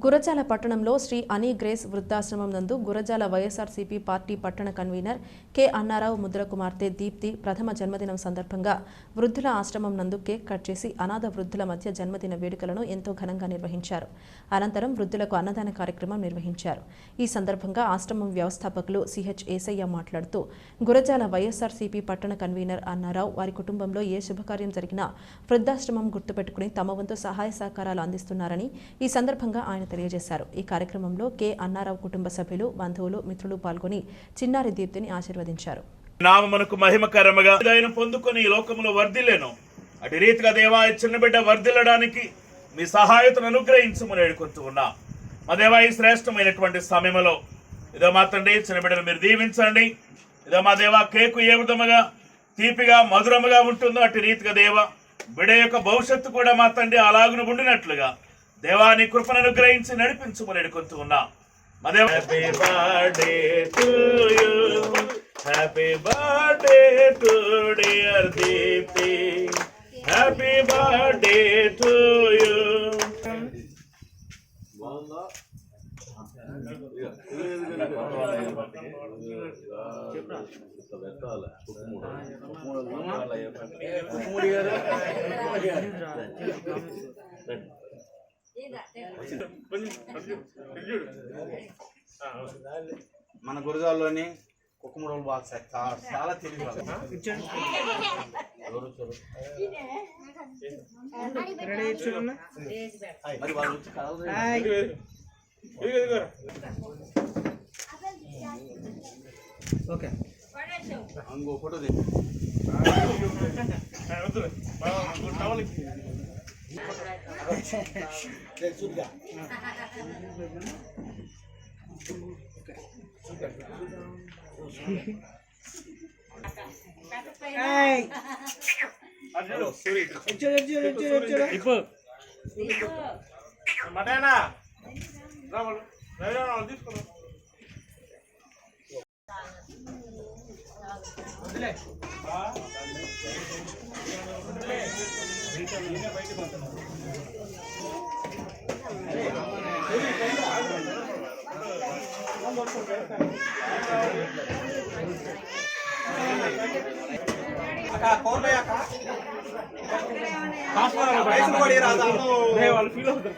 గురజాల పట్టణంలో శ్రీ అని గ్రేస్ వృద్ధాశ్రమం నందు గురజాల వైఎస్ఆర్సీపీ పార్టీ పట్టణ కన్వీనర్ కె అన్నారావు ముద్ర కుమార్తె దీప్తి ప్రథమ జన్మదినం సందర్భంగా వృద్ధుల ఆశ్రమం నందు కేక్ కట్ చేసి అనాథ వృద్ధుల మధ్య జన్మదిన వేడుకలను ఎంతో ఘనంగా నిర్వహించారు. అనంతరం వృద్ధులకు అన్నదాన కార్యక్రమం నిర్వహించారు. ఈ సందర్భంగా ఆశ్రమం వ్యవస్థాపకులు సిహెచ్ ఏసయ్య మాట్లాడుతూ గురజాల వైఎస్ఆర్సీపీ పట్టణ కన్వీనర్ అన్నారావు వారి కుటుంబంలో ఏ శుభకార్యం జరిగినా వృద్ధాశ్రమం గుర్తుపెట్టుకుని తమ వంతు సహాయ సహకారాలు అందిస్తున్నారని ఈ సందర్భంగా ఆయన తెలియజేశారు. ఈ కార్యక్రమంలో కె అన్నారావు కుటుంబ సభ్యులు, బంధువులు, మిత్రులు పాల్గొని చిన్నారి దీప్తిని ఆశీర్వదించారు. నామమునకు మహిమకరముగా ఆయన పొందుకొని ఈ లోకములో వర్ధిల్లేను. అటు రీతిగా దేవా చిన్న బిడ్డ వర్ధిల్లడానికి మీ సహాయతను అనుగ్రహించమని వేడుకుంటూ ఉన్నా. మా దేవా ఈ శ్రేష్టమైనటువంటి సమయంలో ఇదో మా తండ్రి చిన్న బిడ్డను మీరు దీవించండి. ఇదో మా దేవా కేకు ఏ విధముగా తీపిగా మధురముగా ఉంటుందో అటు రీతిగా దేవా బిడ్డ యొక్క భవిష్యత్తు కూడా మా తండ్రి అలాగును ఉండినట్లుగా దేవాని కృపను అనుగ్రహించి నడిపించమని వేడుకుంటూ ఉన్నా. మా దేవా happy birthday to you, happy birthday to dear Deepti, happy birthday to you. మన గురజాల్లోని కుక్కుముడలు బాక్స్ చాలా తెలియదు. మరి వాళ్ళు వచ్చి ఓకే ఇంకో ఫోటో మటేనా తీసుకున్నా వాళ్ళు ఫీల్ అవుతారు.